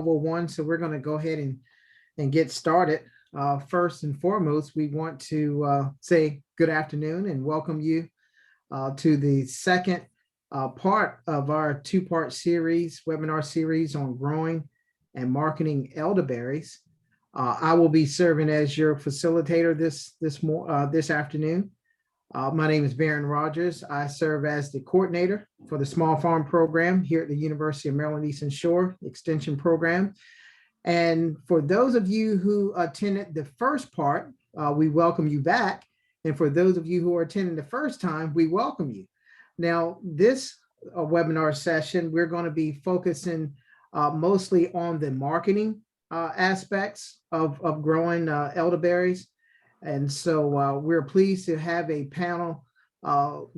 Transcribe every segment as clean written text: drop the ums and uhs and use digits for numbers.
1, so we're going to go ahead and get started. First and foremost, we want to say good afternoon and welcome you to the second part of our two-part series, webinar series on growing and marketing elderberries. I will be serving as your facilitator this afternoon. My name is Baron Rogers. I serve as the coordinator for the Small Farm Program here at the University of Maryland Eastern Shore Extension Program. And for those of you who attended the first part, we welcome you back. And for those of you who are attending the first time, we welcome you. Now, this webinar session, we're going to be focusing mostly on the marketing aspects of growing elderberries. And so we're pleased to have a panel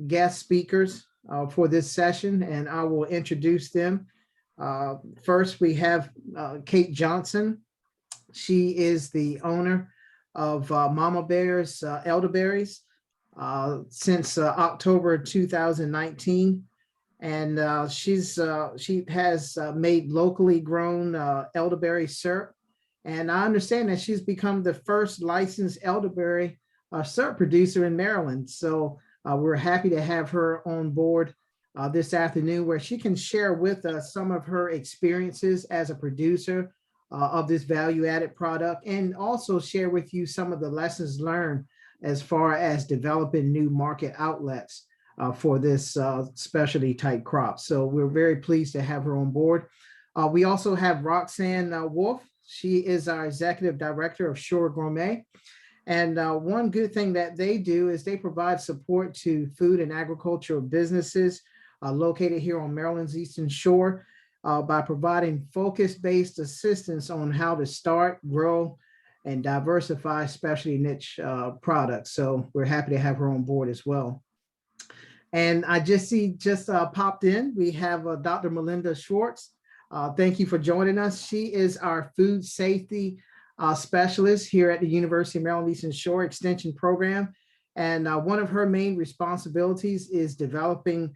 guest speakers for this session, and I will introduce them. First, we have Kate Johnson. She is the owner of Mama Bear's Elderberries since October 2019. And she has made locally grown elderberry syrup. And I understand that she's become the first licensed elderberry syrup producer in Maryland. So we're happy to have her on board this afternoon, where she can share with us some of her experiences as a producer of this value-added product, and also share with you some of the lessons learned as far as developing new market outlets for this specialty type crop. So we're very pleased to have her on board. We also have Roxanne Wolf. She is our executive director of Shore Gourmet. And one good thing that they do is they provide support to food and agricultural businesses located here on Maryland's Eastern Shore by providing focus-based assistance on how to start, grow, and diversify specialty niche products. So we're happy to have her on board as well. And I just popped in, we have Dr. Melinda Schwartz. Thank you for joining us. She is our food safety specialist here at the University of Maryland Eastern Shore Extension Program. And one of her main responsibilities is developing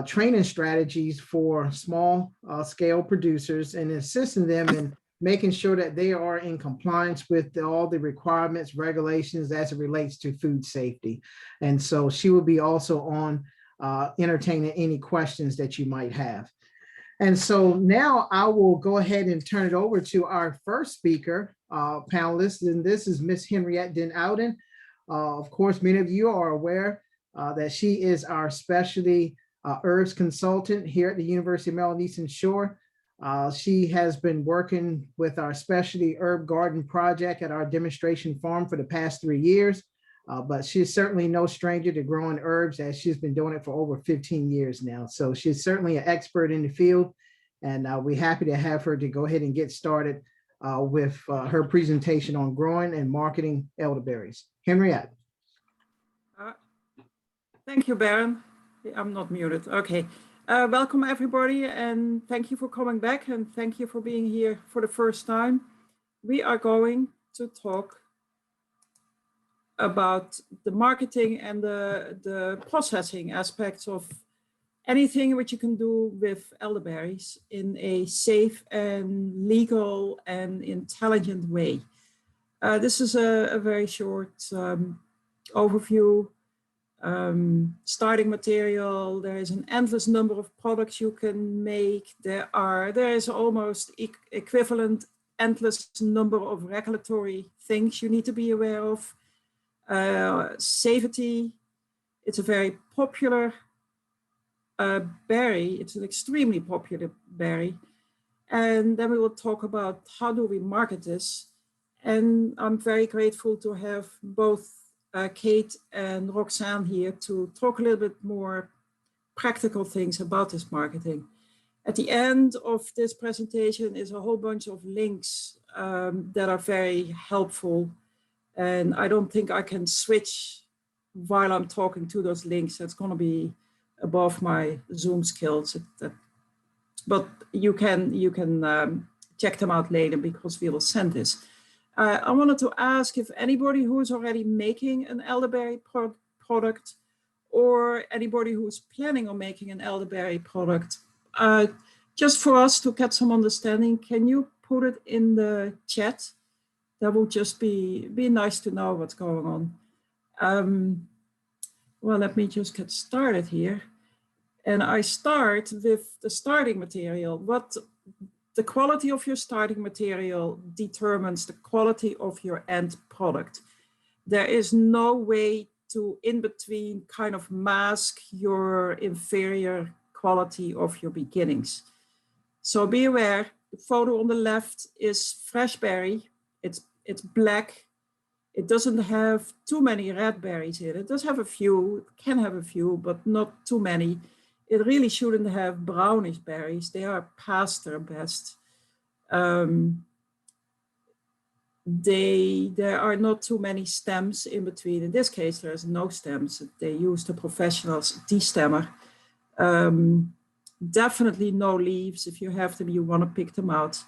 training strategies for small scale producers and assisting them in making sure that they are in compliance with all the requirements, regulations as it relates to food safety. And so she will be also on entertaining any questions that you might have. And so now I will go ahead and turn it over to our first speaker panelist, and this is Miss Henriette Den Alden. Of course, many of you are aware that she is our specialty herbs consultant here at the University of Maryland Eastern Shore. She has been working with our specialty herb garden project at our demonstration farm for the past 3 years. But she's certainly no stranger to growing herbs, as she's been doing it for over 15 years now. So she's certainly an expert in the field, and we're happy to have her to go ahead and get started with her presentation on growing and marketing elderberries. Henriette. Thank you, Baron. I'm not muted. Okay. Welcome, everybody, and thank you for coming back, and thank you for being here for the first time. We are going to talk about the marketing and the processing aspects of anything which you can do with elderberries in a safe and legal and intelligent way. This is a very short overview, starting material. There is an endless number of products you can make. There is almost equivalent endless number of regulatory things you need to be aware of. Safety, it's a very popular berry. It's an extremely popular berry. And then we will talk about how do we market this. And I'm very grateful to have both Kate and Roxanne here to talk a little bit more practical things about this marketing. At the end of this presentation is a whole bunch of links that are very helpful. And I don't think I can switch while I'm talking to those links. That's going to be above my Zoom skills. But you can check them out later because we will send this. I wanted to ask if anybody who is already making an elderberry product or anybody who is planning on making an elderberry product, just for us to get some understanding, can you put it in the chat. That would just be nice to know what's going on. Well, let me just get started here. And I start with the starting material. The quality of your starting material determines the quality of your end product. There is no way to, in between, kind of mask your inferior quality of your beginnings. So be aware, the photo on the left is fresh berry. It's black. It doesn't have too many red berries in it. It does have a few, it can have a few, but not too many. It really shouldn't have brownish berries. They are past their best. There are not too many stems in between. In this case, there's no stems. They use the professionals destemmer. Definitely no leaves. If you have them, you want to pick them out.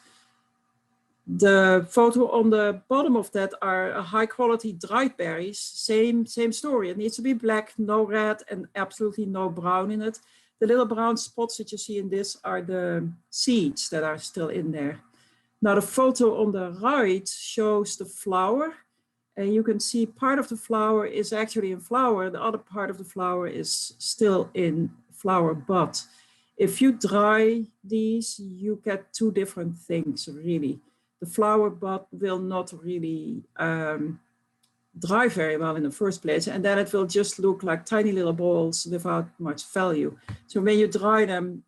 The photo on the bottom of that are high quality dried berries. Same story. It needs to be black, no red, and absolutely no brown in it. The little brown spots that you see in this are the seeds that are still in there. Now the photo on the right shows the flower, and you can see part of the flower is actually in flower. The other part of the flower is still in flower bud. If you dry these, you get two different things, really. The flower bud will not really dry very well in the first place, and then it will just look like tiny little balls without much value. So when you dry them,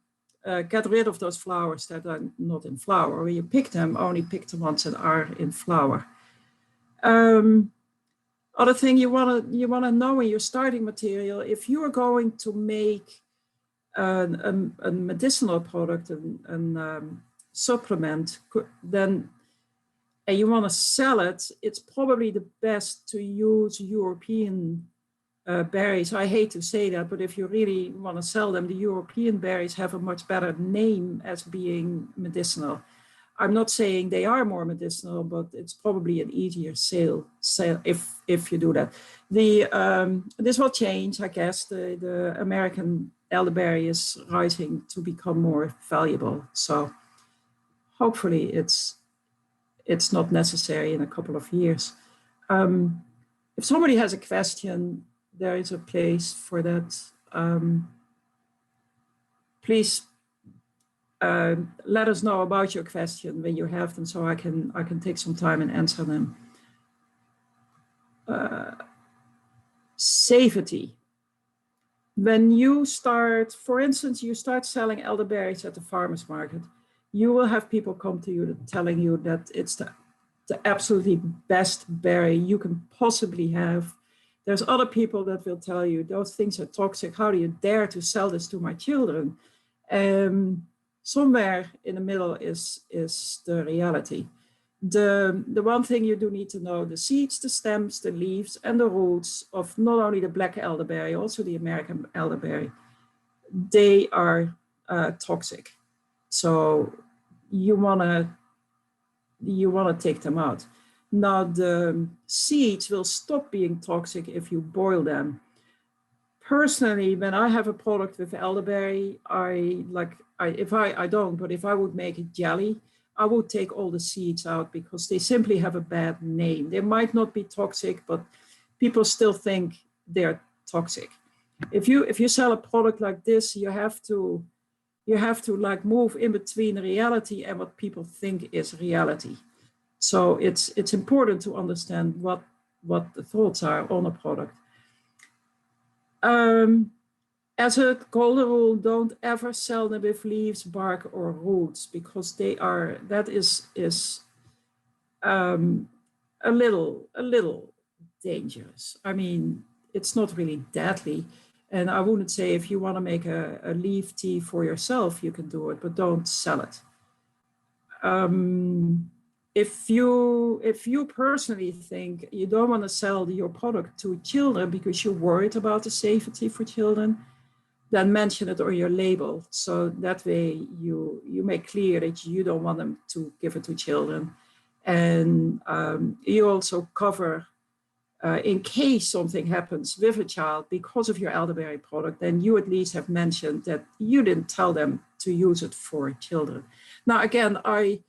get rid of those flowers that are not in flower. When you pick them, only pick the ones that are in flower. Other thing you wanna know in your starting material, if you are going to make a medicinal product, and supplement, then and you want to sell it, it's probably the best to use European berries. I hate to say that, but if you really want to sell them, the European berries have a much better name as being medicinal. I'm not saying they are more medicinal, but it's probably an easier sale if you do that. This will change, I guess. The American elderberry is rising to become more valuable. So hopefully it's not necessary in a couple of years. If somebody has a question, there is a place for that. Please let us know about your question when you have them, so I can take some time and answer them. Safety. When you start, for instance, you start selling elderberries at the farmer's market, you will have people come to you telling you that it's the absolutely best berry you can possibly have. There's other people that will tell you those things are toxic. How do you dare to sell this to my children? Somewhere in the middle is the reality. The one thing you do need to know, the seeds, the stems, the leaves, and the roots of not only the black elderberry, also the American elderberry, they are toxic. So you wanna take them out. Now the seeds will stop being toxic if you boil them. Personally, when I have a product with elderberry, if I would make a jelly, I would take all the seeds out because they simply have a bad name. They might not be toxic, but people still think they're toxic. If you sell a product like this, you have to like move in between reality and what people think is reality. So it's important to understand what the thoughts are on a product. As a golden rule, don't ever sell them with leaves, bark, or roots, because that is a little dangerous. I mean, it's not really deadly. And I wouldn't say if you want to make a leaf tea for yourself, you can do it, but don't sell it. If you personally think you don't want to sell your product to children because you're worried about the safety for children, then mention it on your label. So that way you make clear that you don't want them to give it to children. And you also cover, in case something happens with a child because of your elderberry product, then you at least have mentioned that you didn't tell them to use it for children. Now, again, I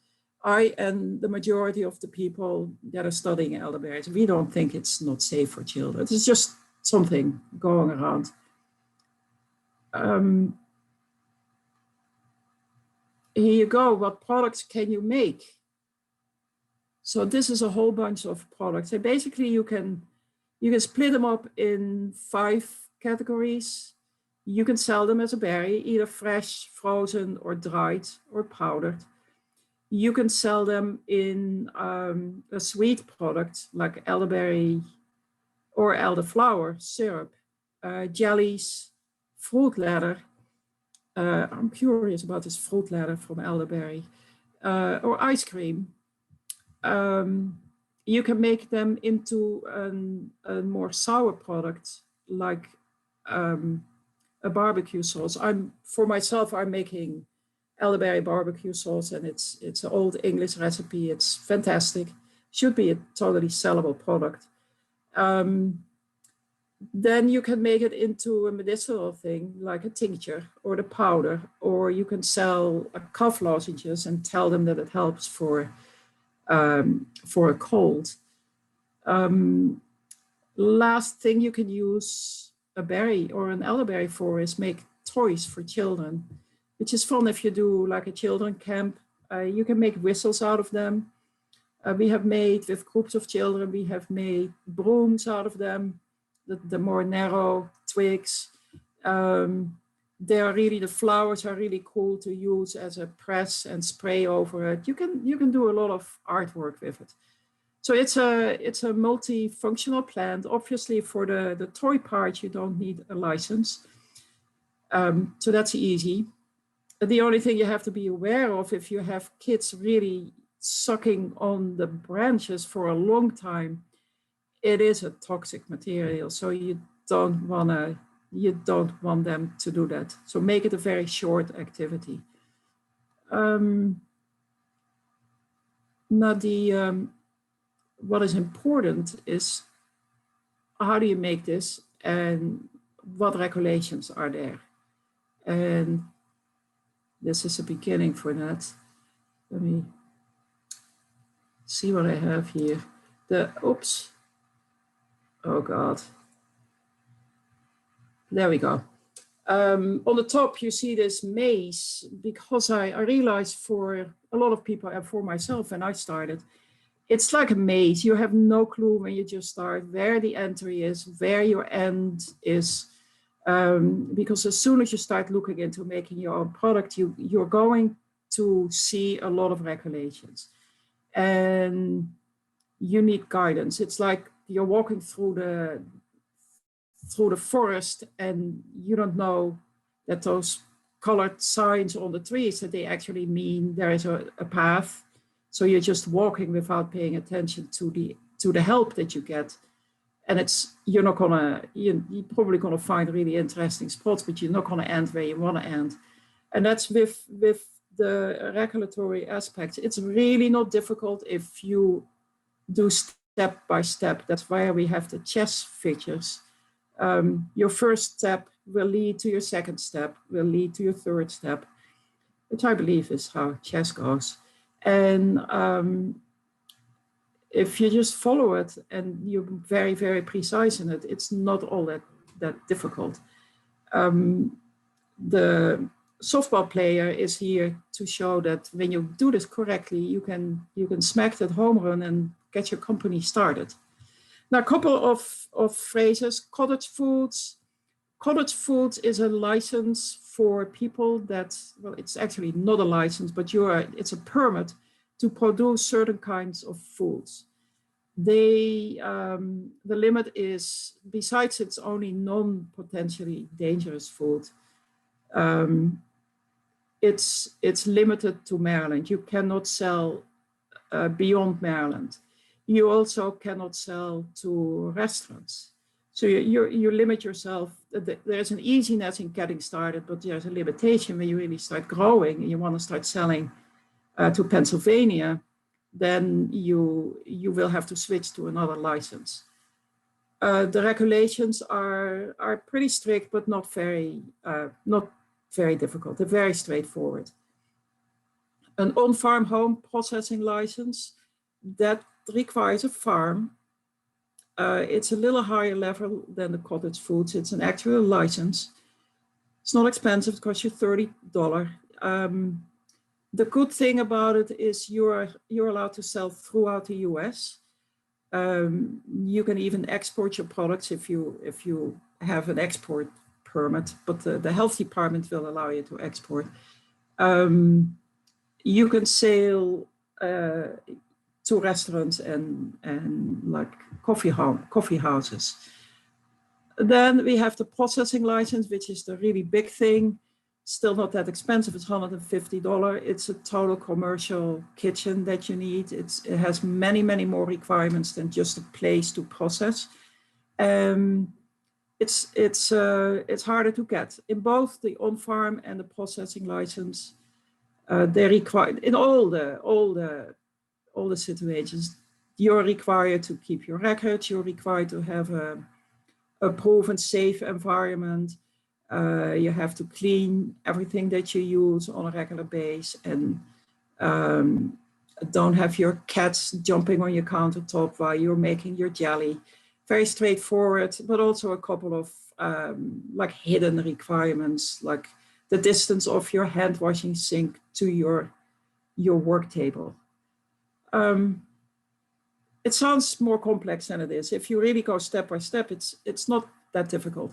I and the majority of the people that are studying elderberries, we don't think it's not safe for children. It's just something going around. Here you go. What products can you make? So this is a whole bunch of products. And basically you can split them up in 5 categories. You can sell them as a berry, either fresh, frozen, or dried, or powdered. You can sell them in a sweet product like elderberry or elderflower syrup, jellies, fruit leather. I'm curious about this fruit leather from elderberry, or ice cream. You can make them into a more sour product like a barbecue sauce. For myself, I'm making elderberry barbecue sauce, and it's an old English recipe. It's fantastic. Should be a totally sellable product. Then you can make it into a medicinal thing like a tincture or the powder, or you can sell cough lozenges and tell them that it helps for a cold. Last thing you can use a berry or an elderberry for is make toys for children, which is fun if you do like a children camp. You can make whistles out of them. We have made with groups of children, we have made brooms out of them, the more narrow twigs. The flowers are really cool to use as a press and spray over it. You can do a lot of artwork with it. So it's a multifunctional plant. Obviously for the toy part, you don't need a license. So that's easy. The only thing you have to be aware of, if you have kids really sucking on the branches for a long time, it is a toxic material. So you don't want them to do that. So make it a very short activity. Now what is important is how do you make this and what regulations are there? And this is a beginning for that. Let me see what I have here. Oops. Oh God. There we go. On the top, you see this maze, because I realized for a lot of people and for myself when I started, it's like a maze. You have no clue when you just start where the entry is, where your end is. Because as soon as you start looking into making your own product, you're going to see a lot of regulations. And you need guidance. It's like you're walking through the forest and you don't know that those colored signs on the trees, that they actually mean there is a path. So you're just walking without paying attention to the help that you get. And you're probably gonna find really interesting spots, but you're not gonna end where you wanna end. And that's with the regulatory aspects. It's really not difficult if you do step by step. That's why we have the chess figures. Your first step will lead to your second step, will lead to your third step, which I believe is how chess goes. And if you just follow it and you're very, very precise in it, it's not all that difficult. The softball player is here to show that when you do this correctly, you can smack that home run and get your company started. Now, a couple of phrases. Cottage foods. Cottage foods is a license for people that, well, it's actually not a license, but it's a permit to produce certain kinds of foods. The limit is, besides it's only non-potentially dangerous food, it's limited to Maryland. You cannot sell beyond Maryland. You also cannot sell to restaurants. So you limit yourself. There's an easiness in getting started, but there's a limitation when you really start growing and you want to start selling to Pennsylvania, then you will have to switch to another license. The regulations are pretty strict, but not very difficult. They're very straightforward. An on-farm home processing license, that requires a farm. It's a little higher level than the cottage foods. It's an actual license. It's not expensive, it costs you $30. The good thing about it is you're allowed to sell throughout the US. You can even export your products if you have an export permit, but the health department will allow you to export. You can sell to restaurants and like coffee houses. Then we have the processing license, which is the really big thing. Still not that expensive, it's $150. It's a total commercial kitchen that you need. It has many, many more requirements than just a place to process. It's harder to get. In both the on-farm and the processing license, they require, in all the situations, you're required to keep your records, you're required to have a proven safe environment. You have to clean everything that you use on a regular basis, and don't have your cats jumping on your countertop while you're making your jelly. Very straightforward, but also a couple of like hidden requirements, like the distance of your hand washing sink to your work table. It sounds more complex than it is. If you really go step by step, it's not that difficult.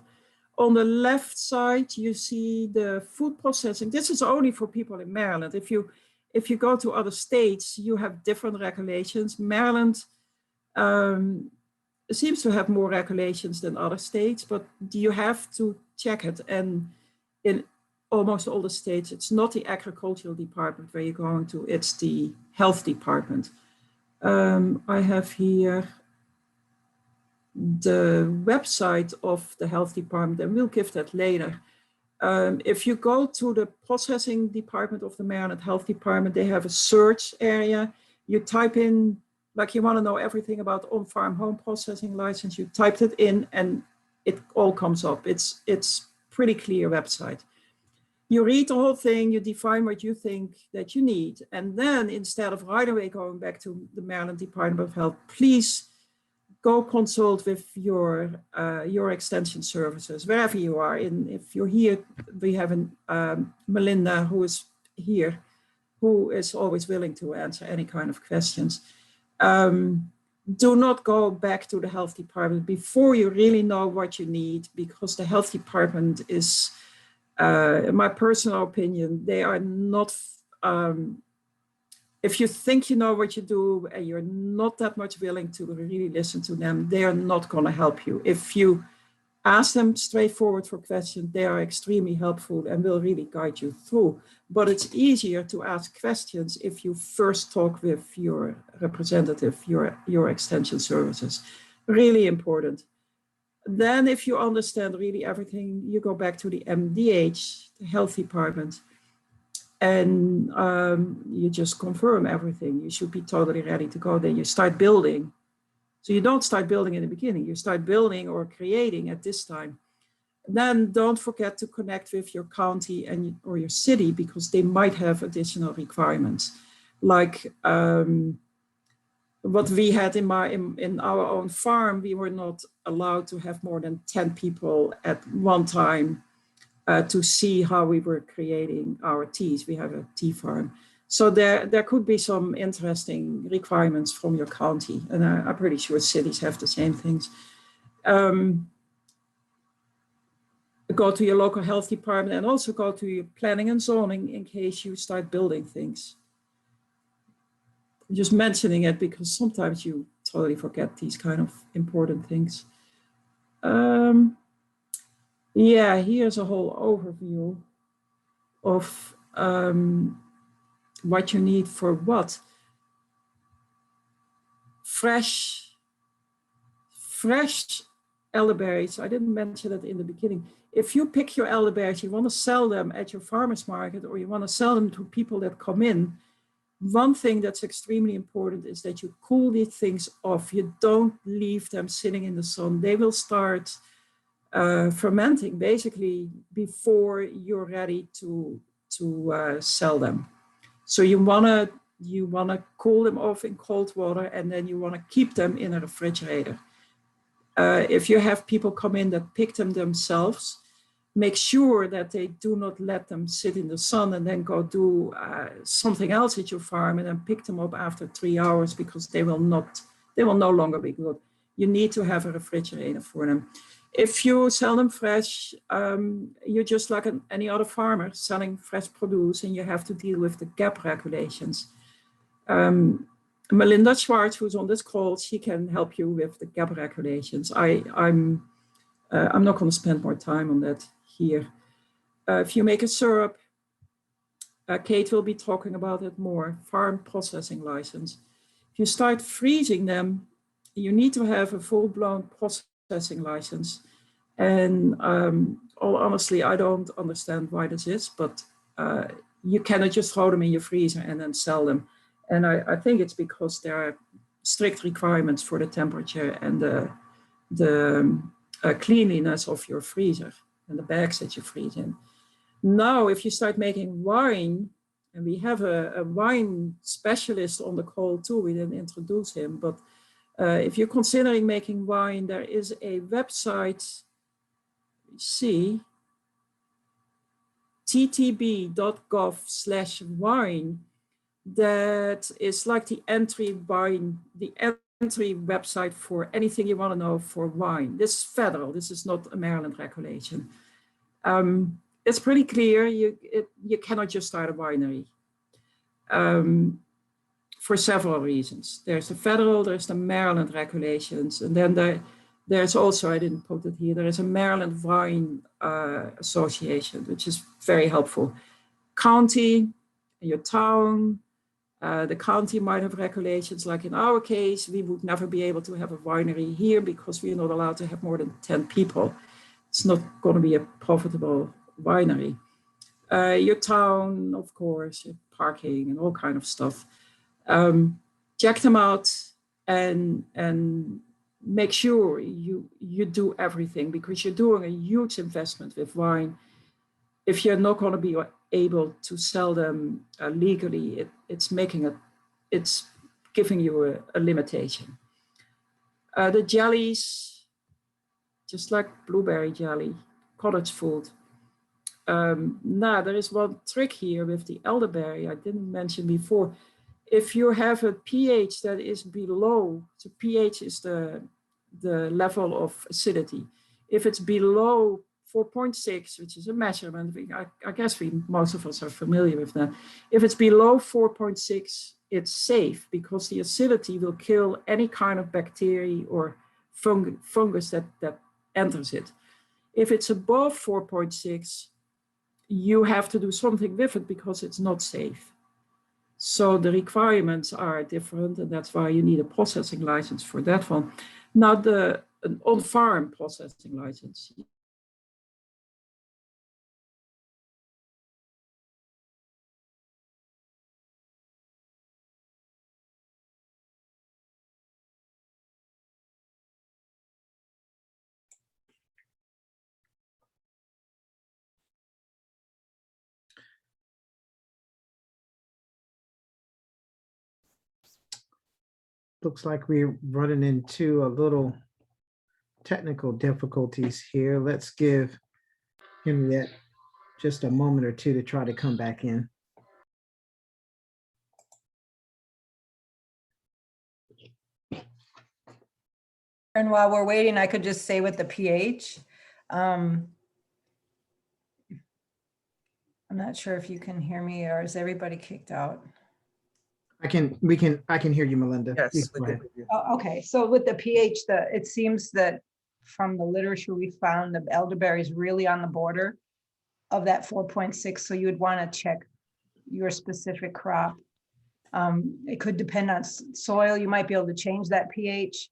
On the left side, you see the food processing. This is only for people in Maryland. If you go to other states, you have different regulations. Maryland seems to have more regulations than other states, but you have to check it. And in almost all the states, it's not the agricultural department where you're going to, it's the health department. I have here the website of the health department, and we'll give that later. If you go to the processing department of the Maryland Health Department, they have a search area. You type in, like you want to know everything about on-farm home processing license, you typed it in and it all comes up. It's pretty clear website. You read the whole thing, you define what you think that you need. And then instead of right away going back to the Maryland Department of Health, please go consult with your extension services, wherever you are. If you're here, we have Melinda, who is here, who is always willing to answer any kind of questions. Do not go back to the health department before you really know what you need, because the health department is, in my personal opinion, they are not, if you think you know what you do and you're not that much willing to really listen to them, they are not going to help you. If you ask them straightforward for questions, they are extremely helpful and will really guide you through. But it's easier to ask questions if you first talk with your representative, your extension services. Really important. Then if you understand really everything, you go back to the MDH, the health department, and you just confirm everything. You should be totally ready to go. Then you start building. So you don't start building in the beginning. You start building or creating at this time. Then don't forget to connect with your county or your city, because they might have additional requirements. Like what we had in our own farm, we were not allowed to have more than 10 people at one time to see how we were creating our teas. We have a tea farm. So there could be some interesting requirements from your county. And I'm pretty sure cities have the same things. Go to your local health department and also go to your planning and zoning in case you start building things. I'm just mentioning it because sometimes you totally forget these kind of important things. Yeah, here's a whole overview of what you need for what. Fresh elderberries. I didn't mention that in the beginning. If you pick your elderberries, you want to sell them at your farmer's market, or you want to sell them to people that come in, one thing that's extremely important is that you cool these things off. You don't leave them sitting in the sun. They will start fermenting basically before you're ready to sell them. So you wanna cool them off in cold water, and then you wanna keep them in a refrigerator. If you have people come in that pick them themselves, make sure that they do not let them sit in the sun and then go do something else at your farm and then pick them up after 3 hours, because they will no longer be good. You need to have a refrigerator for them. If you sell them fresh, you're just like any other farmer selling fresh produce, and you have to deal with the GAP regulations. Melinda Schwartz, who's on this call, she can help you with the GAP regulations. I'm not going to spend more time on that here. If you make a syrup, Kate will be talking about it more, farm processing license. If you start freezing them, you need to have a full-blown processing license. And all honestly, I don't understand why this is, but you cannot just throw them in your freezer and then sell them. And I think it's because there are strict requirements for the temperature and the cleanliness of your freezer and the bags that you freeze in. Now, if you start making wine, and we have a wine specialist on the call too, we didn't introduce him, but if you're considering making wine, there is a website, see, ttb.gov/wine, that is like the entry website for anything you want to know for wine. This is federal, this is not a Maryland regulation. It's pretty clear, you cannot just start a winery for several reasons. There's the federal, there's the Maryland regulations, and then there's also, I didn't put it here, there is a Maryland Wine Association, which is very helpful. County, your town, the county might have regulations, like in our case, we would never be able to have a winery here because we are not allowed to have more than 10 people. It's not going to be a profitable winery. Your town, of course, your parking and all kind of stuff. Check them out and make sure you do everything, because you're doing a huge investment with wine. If you're not going to be able to sell them legally, it's giving you a limitation. The jellies, just like blueberry jelly, cottage food. Now, there is one trick here with the elderberry I didn't mention before. If you have a pH that is below, so pH is the level of acidity. If it's below 4.6, which is a measurement, I guess most of us are familiar with that. If it's below 4.6, it's safe, because the acidity will kill any kind of bacteria or fungus that enters it. If it's above 4.6, you have to do something with it because it's not safe. So the requirements are different, and that's why you need a processing license for that one. Not an on-farm processing license. Looks like we're running into a little technical difficulties here. Let's give Henriette just a moment or two to try to come back in. And while we're waiting, I could just say with the pH, I'm not sure if you can hear me, or is everybody kicked out? I can hear you, Melinda. Yes. Go ahead. Oh, okay, so with the pH, it seems that from the literature we found, the elderberry is really on the border of that 4.6. So you would want to check your specific crop. It could depend on soil. You might be able to change that pH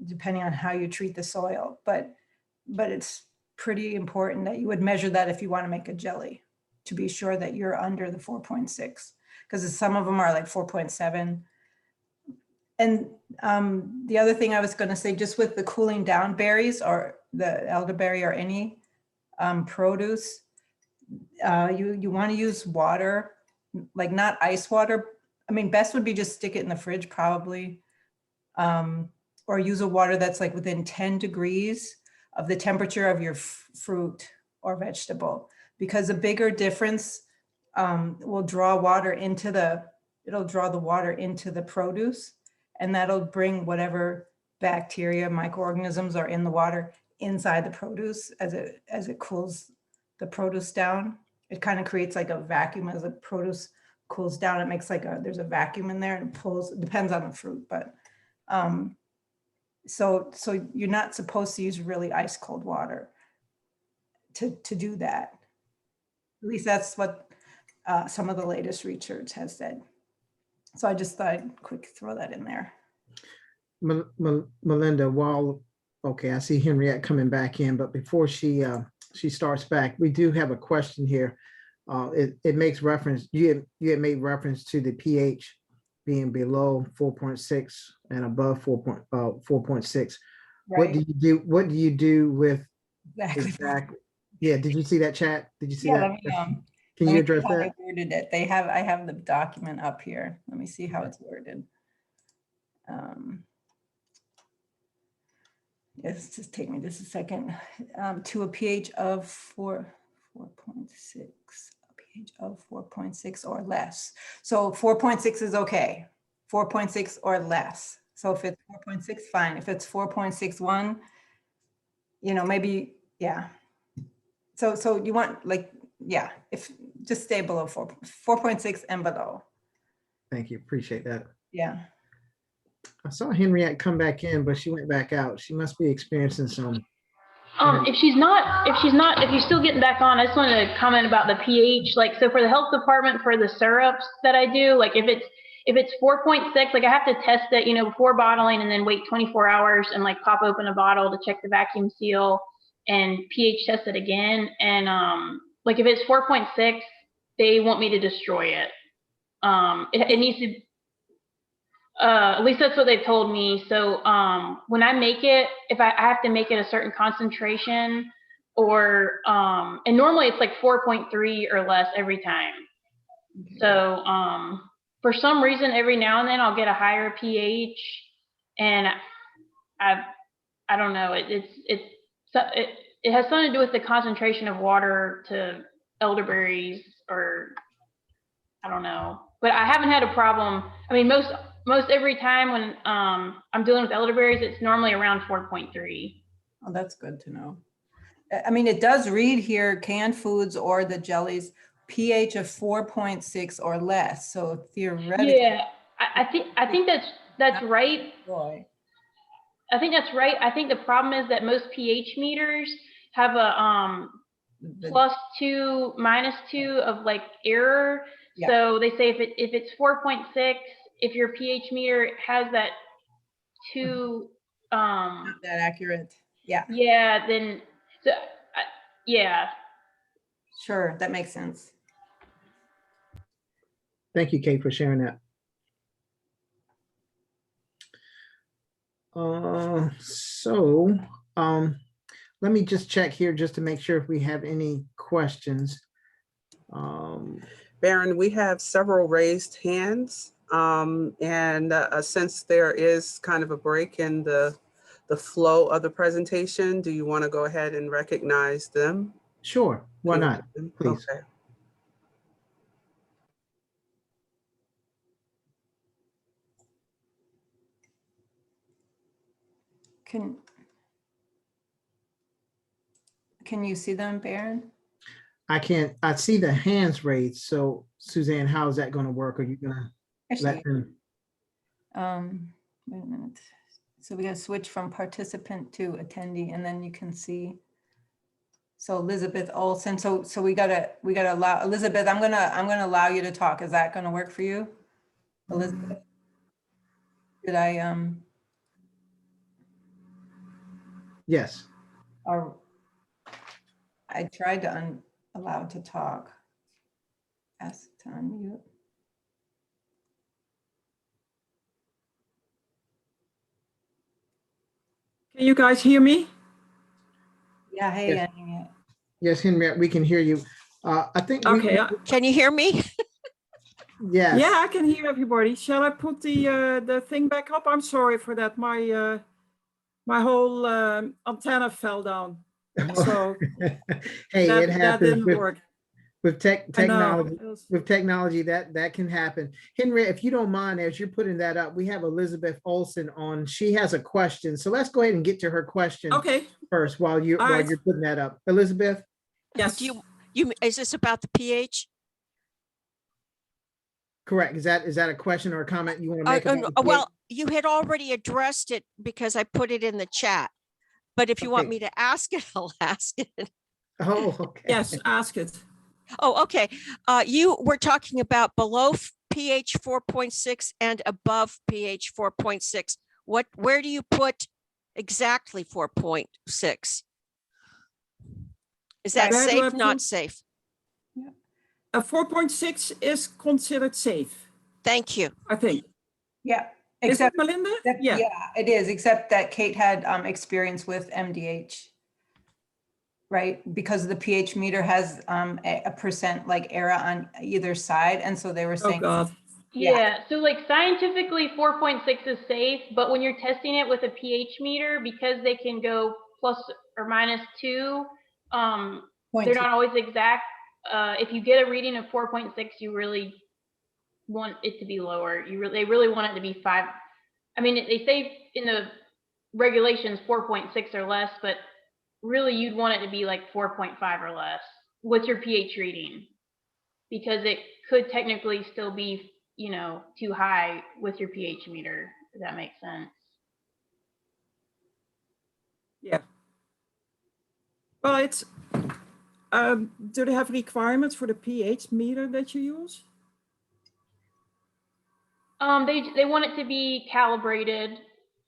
depending on how you treat the soil, but it's pretty important that you would measure that if you want to make a jelly, to be sure that you're under the 4.6, because some of them are like 4.7. And the other thing I was going to say, just with the cooling down berries or the elderberry or any produce, you want to use water like not ice water. I mean, best would be just stick it in the fridge probably. Or use a water that's like within 10 degrees of the temperature of your fruit or vegetable, because a bigger difference will draw water into it'll draw the water into the produce, and that'll bring whatever bacteria, microorganisms are in the water inside the produce as it cools the produce down. It kind of creates like a vacuum as the produce cools down. It makes like there's a vacuum in there and it pulls, it depends on the fruit, but so you're not supposed to use really ice cold water to do that. At least that's what some of the latest research has said. So I just thought I'd quick throw that in there. Melinda, okay, I see Henriette coming back in, but before she starts back, we do have a question here. It makes reference, you had made reference to the pH being below 4.6 and above 4.6. Right. What do you do with Exactly. Yeah, did you see that chat? Did you see Yeah, that? Can you address that? They worded it. I have the document up here. Let me see how it's worded. It's just take me just a second. To a pH of 4.6, a pH of 4.6 or less. So 4.6 is okay. 4.6 or less. So if it's 4.6, fine. If it's 4.61, maybe, yeah. So you want if just stay below 4.6 and below. Thank you, appreciate that. Yeah. I saw Henriette come back in, but she went back out. She must be experiencing some. If you're still getting back on, I just wanted to comment about the pH. Like, so for the health department, for the syrups that I do, like if it's 4.6, like I have to test it, before bottling and then wait 24 hours and like pop open a bottle to check the vacuum seal and pH test it again. And like if it's 4.6, they want me to destroy it. It needs to, at least that's what they've told me. So when I make it, if I have to make it a certain concentration or, and normally it's like 4.3 or less every time. Okay. So for some reason, every now and then I'll get a higher pH, and I don't know, it has something to do with the concentration of water to elderberries, or I don't know, but I haven't had a problem. I mean, most every time when I'm dealing with elderberries, it's normally around 4.3. Oh, that's good to know. I mean, it does read here, canned foods or the jellies, pH of 4.6 or less. So theoretically. Yeah, I think that's right. Boy. I think that's right. I think the problem is that most pH meters have a +2, -2 of like error. Yeah. So they say if it's 4.6, if your pH meter has that 2, not that accurate. Yeah. Yeah. Then yeah. Sure, that makes sense. Thank you, Kate, for sharing that. Let me just check here just to make sure if we have any questions. Baron, we have several raised hands, and since there is kind of a break in the flow of the presentation, do you want to go ahead and recognize them? Sure, why not, please. Okay. Can you see them, Baron? I can't. I see the hands raised. So Suzanne, how is that going to work? Are you going to let them? Wait a minute. So we got to switch from participant to attendee, and then you can see. So Elizabeth Olson. So we gotta allow Elizabeth. I'm gonna allow you to talk. Is that going to work for you, Elizabeth? Did I Yes. Or I tried to allow to talk. Ask to unmute. Can you guys hear me? Yeah, hey. Yes, yes, Henriette, we can hear you. I think. Okay. Can you hear me? Yes. Yeah, I can hear everybody. Shall I put the thing back up? I'm sorry for that. My whole antenna fell down, so Hey, it that happens didn't work. with I know. technology. With technology, that can happen. Henry, if you don't mind, as you're putting that up, we have Elizabeth Olson on. She has a question, so let's go ahead and get to her question Okay. first while All right. you're putting that up. Elizabeth. Yes. Do you is this about the pH? Correct. Is that a question or a comment you want to make? About the Well, you had already addressed it because I put it in the chat. But if you want Okay. me to ask it, I'll ask it. pH? Oh, okay. Yes. Ask it. Oh, okay. You were talking about below pH 4.6 and above pH 4.6. Where do you put exactly 4.6? Is that Where do I safe, not put- safe? A 4.6 is considered safe, Thank you. I think. Yeah, Is it except, Melinda? yeah, it is, except that Kate had experience with MDH. Right, because the pH meter has a percent like error on either side, and so they were Oh saying. God. Yeah. Yeah, so like scientifically 4.6 is safe, but when you're testing it with a pH meter, because they can go plus or minus 2, they're not always exact. If you get a reading of 4.6, you really want it to be lower. They really want it to be 5. I mean, they say in the regulations 4.6 or less, but really you'd want it to be like 4.5 or less with your pH reading, because it could technically still be, too high with your pH meter, if that makes sense. Yeah. Well, it's. Do they have requirements for the pH meter that you use? They want it to be calibrated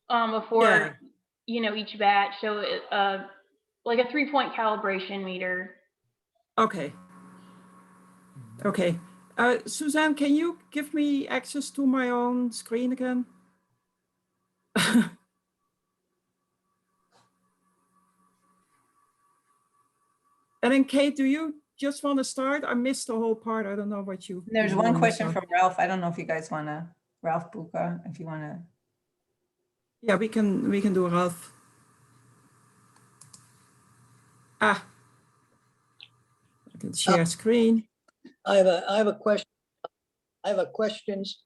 before each batch, so like a 3-point calibration meter. Okay. Okay. Suzanne, can you give me access to my own screen again? And then Kate, do you just want to start? I missed the whole part. I don't know what you. There's one question from Ralph. I don't know if you guys want to, Ralph Buka, if you want to. Yeah, we can do Ralph. I can share screen. I have a question. I have a questions.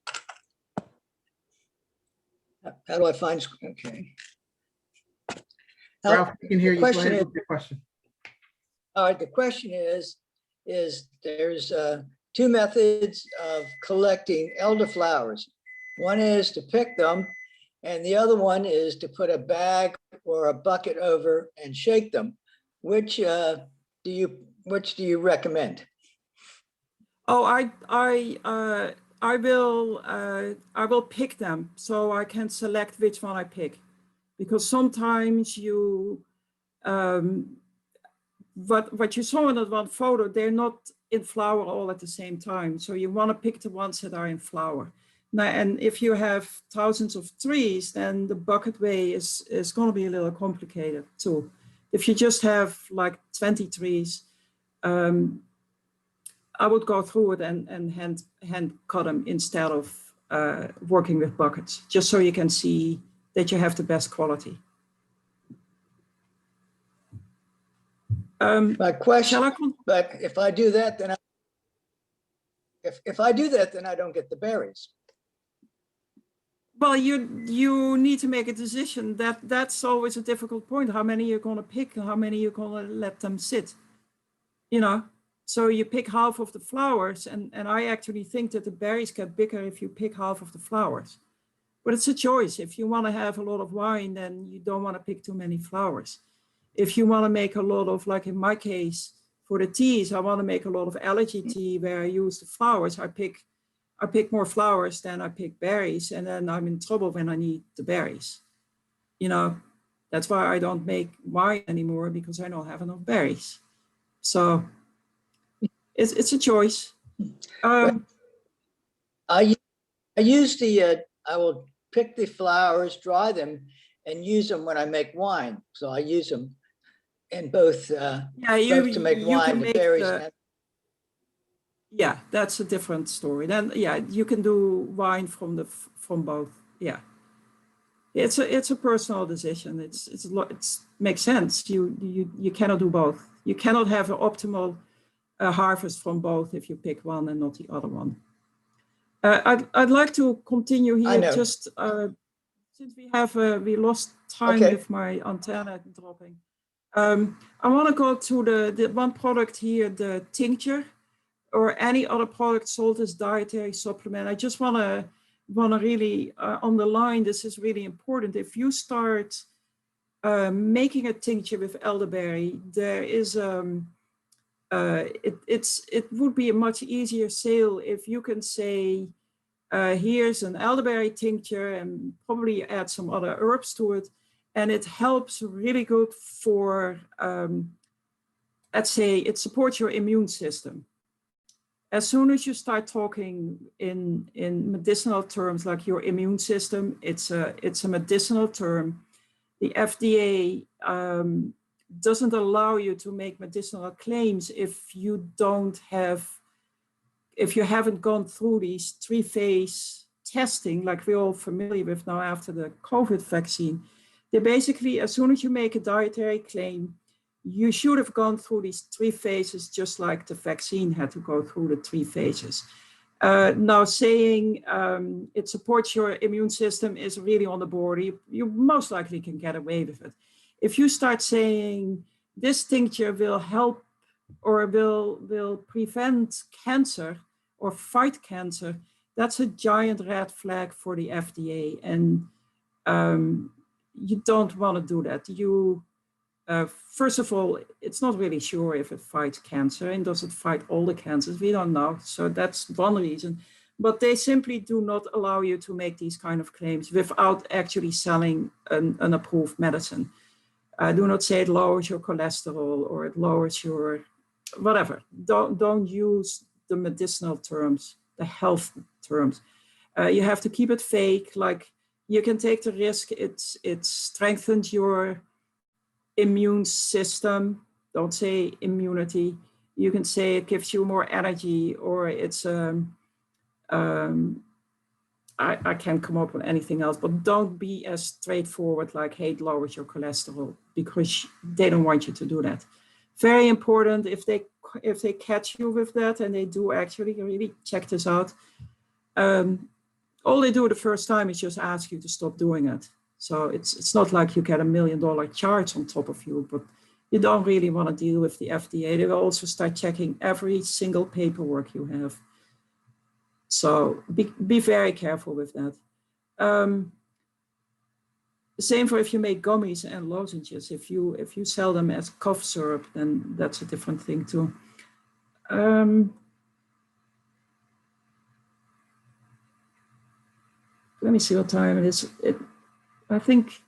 How do I find? Okay. Ralph, you can hear you. Go Question ahead is, with your question. all right, the question is there's 2 methods of collecting elderflowers. One is to pick them, and the other one is to put a bag or a bucket over and shake them. Which do you recommend? Oh, I will pick them so I can select which one I pick, because sometimes you what you saw in that one photo, they're not in flower all at the same time. So you want to pick the ones that are in flower. Now, and if you have thousands of trees, then the bucket way is going to be a little complicated too. If you just have like 20 trees, I would go through it and hand cut them instead of working with buckets, just so you can see that you have the best quality. My question, but if I do that, then if I do that, then I don't get the berries. Well, you need to make a decision. That's always a difficult point. How many you're going to pick and how many you're going to let them sit. So you pick half of the flowers, and I actually think that the berries get bigger if you pick half of the flowers. But it's a choice. If you want to have a lot of wine, then you don't want to pick too many flowers. If you want to make a lot of, like in my case, for the teas, I want to make a lot of allergy tea where I use the flowers. I pick more flowers than I pick berries, and then I'm in trouble when I need the berries. That's why I don't make wine anymore, because I don't have enough berries. So it's a choice. I use I will pick the flowers, dry them, and use them when I make wine. So I use them in both, both to make wine, the berries. Yeah, that's a different story. Then, yeah, you can do wine from both. Yeah, it's a personal decision. It's makes sense. You cannot do both. You cannot have an optimal harvest from both if you pick one and not the other one. I'd like to continue I here. know. Just since we lost time Okay. with my antenna dropping. I want to go to the one product here, the tincture, or any other product sold as dietary supplement. I just want to really underline, this is really important. If you start making a tincture with elderberry, there is it would be a much easier sale if you can say, here's an elderberry tincture, and probably add some other herbs to it, and it helps really good for, let's say, it supports your immune system. As soon as you start talking in medicinal terms like your immune system, it's a medicinal term. The FDA doesn't allow you to make medicinal claims if you haven't gone through these 3-phase testing like we're all familiar with now after the COVID vaccine. They basically, as soon as you make a dietary claim, you should have gone through these 3 phases, just like the vaccine had to go through the 3 phases. Now saying it supports your immune system is really on the border. You most likely can get away with it. If you start saying this tincture will help or will prevent cancer or fight cancer, that's a giant red flag for the FDA. And you don't want to do that. First of all, it's not really sure if it fights cancer, and does it fight all the cancers? We don't know. So that's one reason. But they simply do not allow you to make these kind of claims without actually selling an approved medicine. Do not say it lowers your cholesterol or it lowers your whatever. Don't use the medicinal terms, the health terms. You have to keep it fake. Like, you can take the risk. It strengthens your immune system. Don't say immunity. You can say it gives you more energy, or it's I can't come up with anything else, but don't be as straightforward like, hey, it lowers your cholesterol, because they don't want you to do that. Very important, if they catch you with that, and they do actually really check this out, all they do the first time is just ask you to stop doing it. So it's not like you get $1 million charge on top of you, but you don't really want to deal with the FDA. They will also start checking every single paperwork you have. So be very careful with that. Same for if you make gummies and lozenges. If you sell them as cough syrup, then that's a different thing too. Let me see what time it is. I think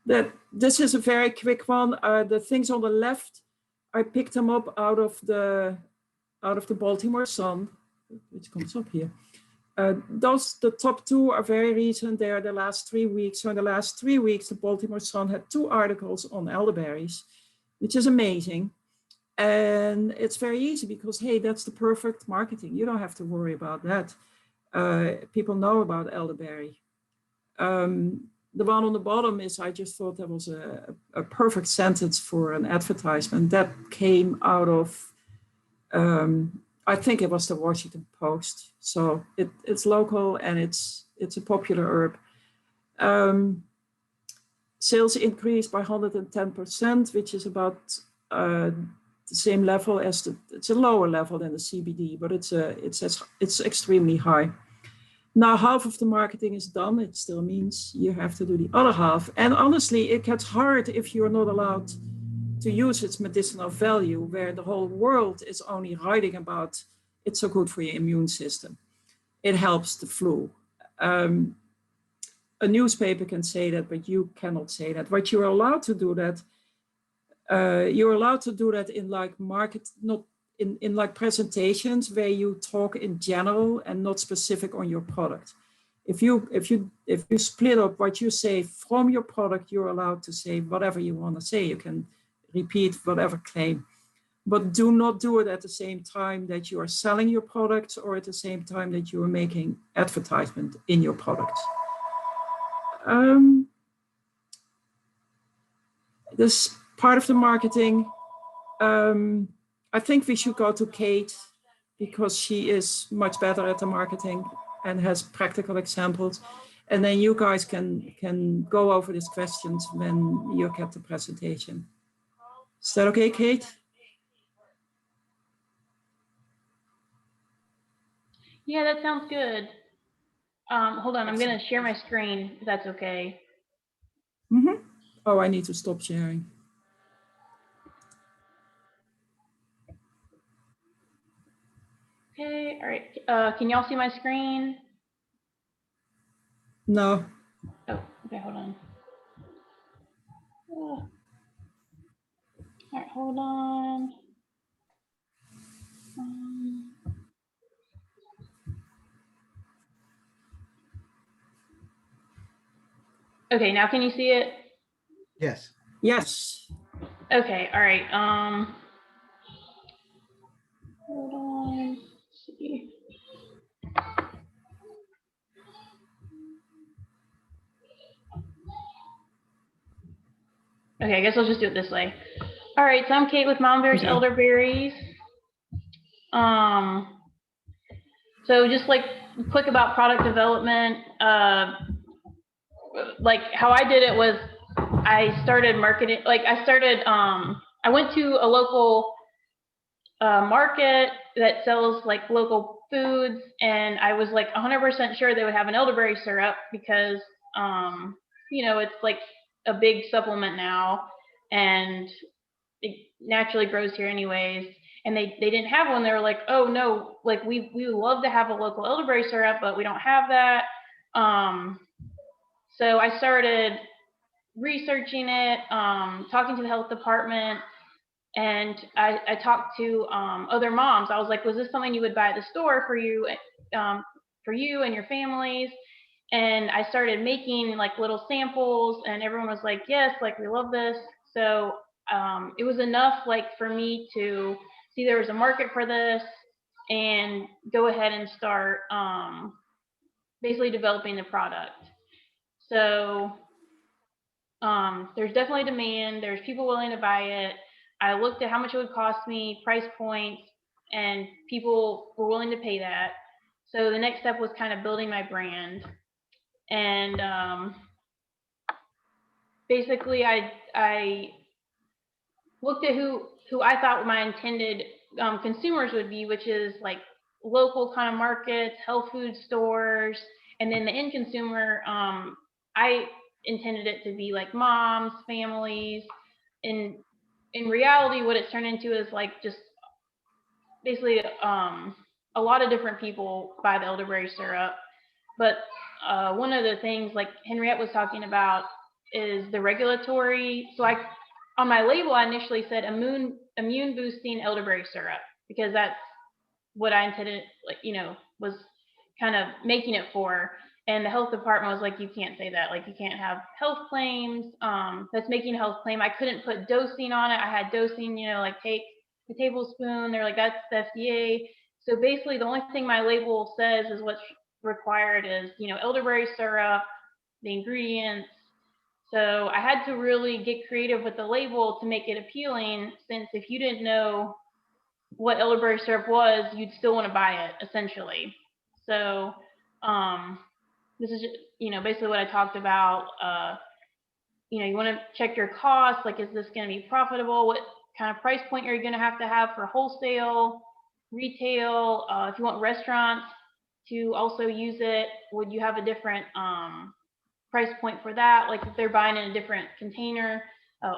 that this is a very quick one. The things on the left, I picked them up out of the Baltimore Sun, which comes up here. The top 2 are very recent. They are the last 3 weeks. So in the last 3 weeks, the Baltimore Sun had 2 articles on elderberries, which is amazing. And it's very easy because, hey, that's the perfect marketing. You don't have to worry about that. People know about elderberry. The one on the bottom is, I just thought that was a perfect sentence for an advertisement that came out of, I think it was the Washington Post. So it's local and it's a popular herb. Sales increased by 110%, which is about the same level as it's a lower level than the CBD, but it's extremely high. Now half of the marketing is done. It still means you have to do the other half. And honestly, it gets hard if you're not allowed to use its medicinal value, where the whole world is only writing about it's so good for your immune system. It helps the flu. A newspaper can say that, but you cannot say that. But you're allowed to do that. You're allowed to do that in like not in like presentations where you talk in general and not specific on your product. If you split up what you say from your product, you're allowed to say whatever you want to say. You can repeat whatever claim. but do not do it at the same time that you are selling your products or at the same time that you are making advertisement in your products. This part of the marketing, I think we should go to Kate because she is much better at the marketing and has practical examples. And then you guys can go over these questions when you get the presentation. Is that okay, Kate? Yeah, that sounds good. Hold on, I'm gonna share my screen, if that's okay. Mm-hmm. Oh, I need to stop sharing. Okay, all right. Can y'all see my screen? No. Oh, okay, hold on. All right, hold on. Okay, now can you see it? Yes. Yes. Okay, all right. Hold on. Let's see. Okay, I guess I'll just do it this way. All right, so I'm Kate with Mom Bears Okay. Elderberries. So just like quick about product development, like how I did it was I started marketing, like I went to a local market that sells like local foods, and I was like 100% sure they would have an elderberry syrup because, you know, it's like a big supplement now and it naturally grows here anyways. And they didn't have one. They were like, oh no, like we would love to have a local elderberry syrup, but we don't have that. So I started researching it, talking to the health department, and I talked to other moms. I was like, was this something you would buy at the store for you and your families? And I started making like little samples, and everyone was like, yes, like we love this. So it was enough like for me to see there was a market for this and go ahead and start basically developing the product. So there's definitely demand. There's people willing to buy it. I looked at how much it would cost me, price points, and people were willing to pay that. So the next step was kind of building my brand. And basically, I looked at who I thought my intended consumers would be, which is like local kind of markets, health food stores, and then the end consumer. I intended it to be like moms, families. In reality, what it's turned into is like just basically a lot of different people buy the elderberry syrup. But one of the things like Henriette was talking about is the regulatory. So on my label, I initially said immune boosting elderberry syrup because that's what I intended, like, you know, was kind of making it for. And the health department was like, you can't say that. Like, you can't have health claims. That's making a health claim. I couldn't put dosing on it. I had dosing, you know, like take a tablespoon. They're like, that's the FDA. So basically, the only thing my label says is what's required is, you know, elderberry syrup, the ingredients. So I had to really get creative with the label to make it appealing, since if you didn't know what elderberry syrup was, you'd still want to buy it, essentially. So this is, you know, basically what I talked about. You know, you want to check your costs, like, is this going to be profitable? What kind of price point are you going to have for wholesale, retail? If you want restaurants to also use it, would you have a different price point for that? Like if they're buying in a different container,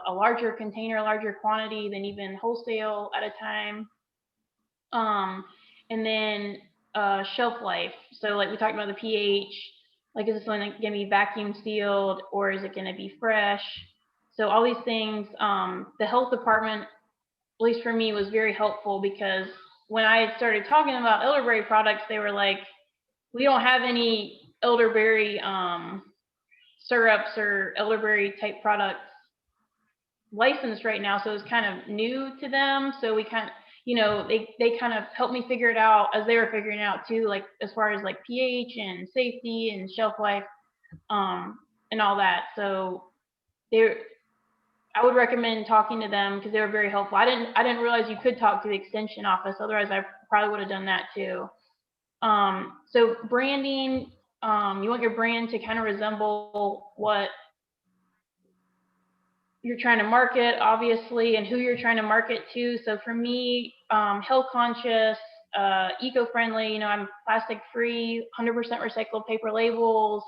a larger container, a larger quantity than even wholesale at a time. And then shelf life. So like we talked about the pH, like is this one going to be vacuum sealed or is it going to be fresh? So all these things, the health department, at least for me, was very helpful because when I started talking about elderberry products, they were like, we don't have any elderberry syrups or elderberry type products licensed right now, so it's kind of new to them. So we kind of, you know, they kind of helped me figure it out as they were figuring it out too, like as far as like pH and safety and shelf life, and all that. So I would recommend talking to them because they were very helpful. I didn't realize you could talk to the extension office. Otherwise, I probably would have done that too. So branding, you want your brand to kind of resemble what you're trying to market, obviously, and who you're trying to market to. So for me, health conscious, eco-friendly, you know, I'm plastic free, 100% recycled paper labels.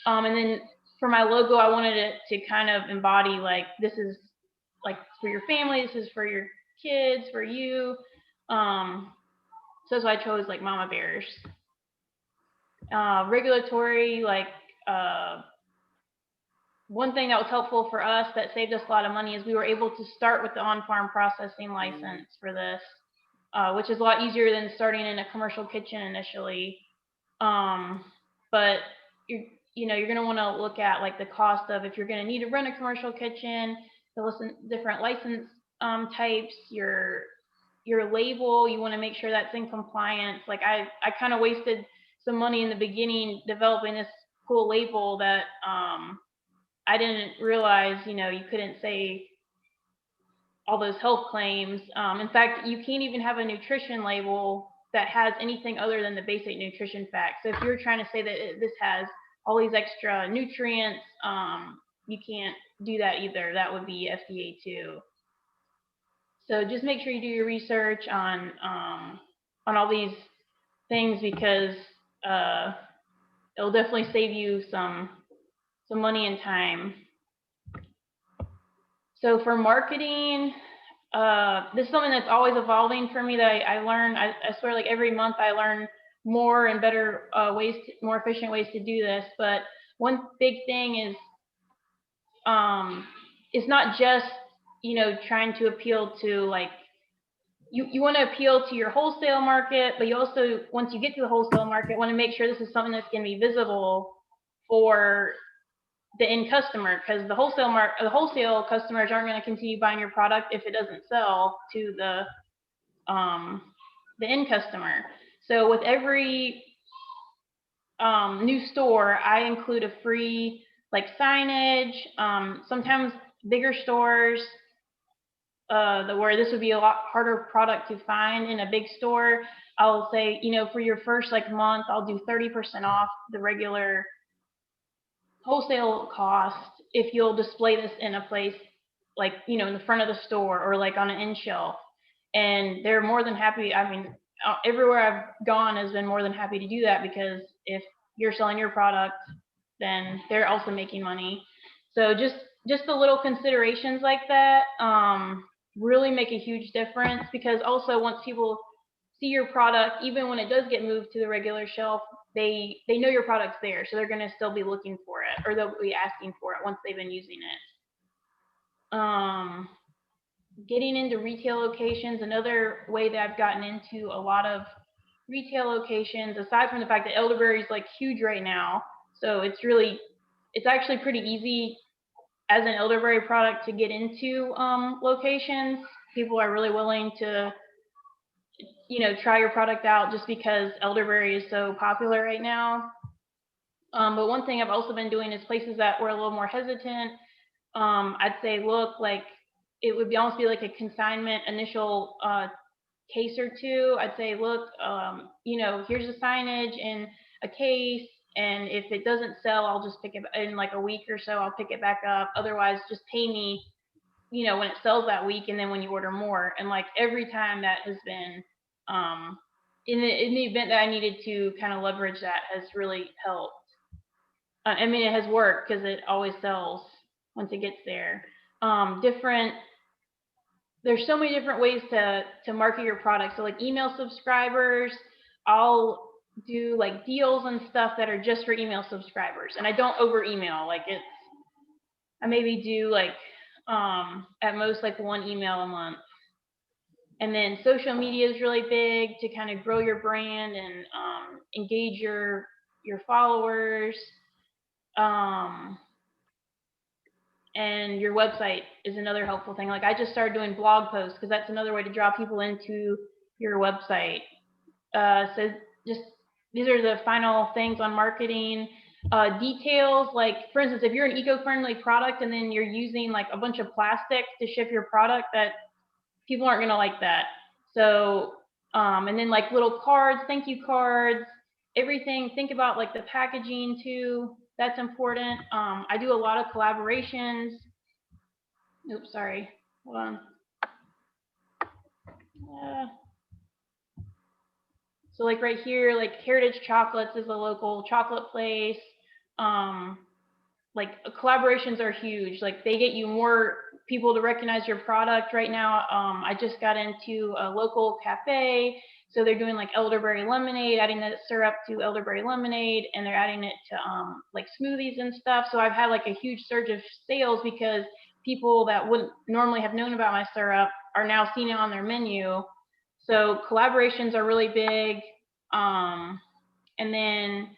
And then for my logo, I wanted it to kind of embody like, this is like for your family, this is for your kids, for you. So I chose like mama bears. Regulatory, like, one thing that was helpful for us that saved us a lot of money is we were able to start with the on-farm processing license for this, which is a lot easier than starting in a commercial kitchen initially. But you're going to want to look at like the cost of if you're going to need to run a commercial kitchen, the different license types, your label, you want to make sure that's in compliance. Like I kind of wasted some money in the beginning developing this cool label that I didn't realize, you know, you couldn't say all those health claims. In fact, you can't even have a nutrition label that has anything other than the basic nutrition facts. So if you're trying to say that this has all these extra nutrients, you can't do that either. That would be FDA too. So just make sure you do your research on all these things because it'll definitely save you some money and time. So for marketing, this is something that's always evolving for me that I learn. I swear like every month I learn more and better ways, more efficient ways to do this. But one big thing is it's not just, you know, trying to appeal to like, you want to appeal to your wholesale market, but you also, once you get to the wholesale market, want to make sure this is something that's going to be visible for the end customer, because the wholesale customers aren't going to continue buying your product if it doesn't sell to the end customer. So with every new store, I include a free like signage. Sometimes bigger stores, where this would be a lot harder product to find in a big store, I'll say, you know, for your first like month, I'll do 30% off the regular wholesale cost if you'll display this in a place like, you know, in the front of the store or like on an end shelf. And they're more than happy. I mean, everywhere I've gone has been more than happy to do that, because if you're selling your product, then they're also making money. So just the little considerations like that really make a huge difference, because also once people see your product, even when it does get moved to the regular shelf, they know your product's there, so they're going to still be looking for it, or they'll be asking for it once they've been using it. Getting into retail locations, another way that I've gotten into a lot of retail locations, aside from the fact that Elderberry is like huge right now, so it's actually pretty easy as an Elderberry product to get into locations. People are really willing to, you know, try your product out just because Elderberry is so popular right now. But one thing I've also been doing is places that were a little more hesitant. I'd say, look, like it would almost be like a consignment initial case or two. I'd say, look, you know, here's the signage in a case, and if it doesn't sell, I'll just pick it in like a week or so. I'll pick it back up. Otherwise, just pay me, you know, when it sells that week, and then when you order more. And like every time that has been in the event that I needed to kind of leverage that has really helped. I mean, it has worked because it always sells once it gets there. There's so many different ways to market your product. So like email subscribers, I'll do like deals and stuff that are just for email subscribers, and I don't over email. Like I maybe do like at most like one email a month. And then social media is really big to kind of grow your brand and engage your followers. and your website is another helpful thing. Like I just started doing blog posts because that's another way to draw people into your website. So just these are the final things on marketing. Details, like for instance, if you're an eco-friendly product and then you're using like a bunch of plastic to ship your product, that people aren't gonna like that. So, and then like little cards, thank you cards, everything. Think about like the packaging too. That's important. I do a lot of collaborations. Oops, sorry. Hold on. So like right here, like Heritage Chocolates is a local chocolate place. Like collaborations are huge. Like they get you more people to recognize your product. Right now, I just got into a local cafe. So they're doing like elderberry lemonade, adding that syrup to elderberry lemonade, and they're adding it to like smoothies and stuff. So I've had like a huge surge of sales because people that wouldn't normally have known about my syrup are now seeing it on their menu. So collaborations are really big. And then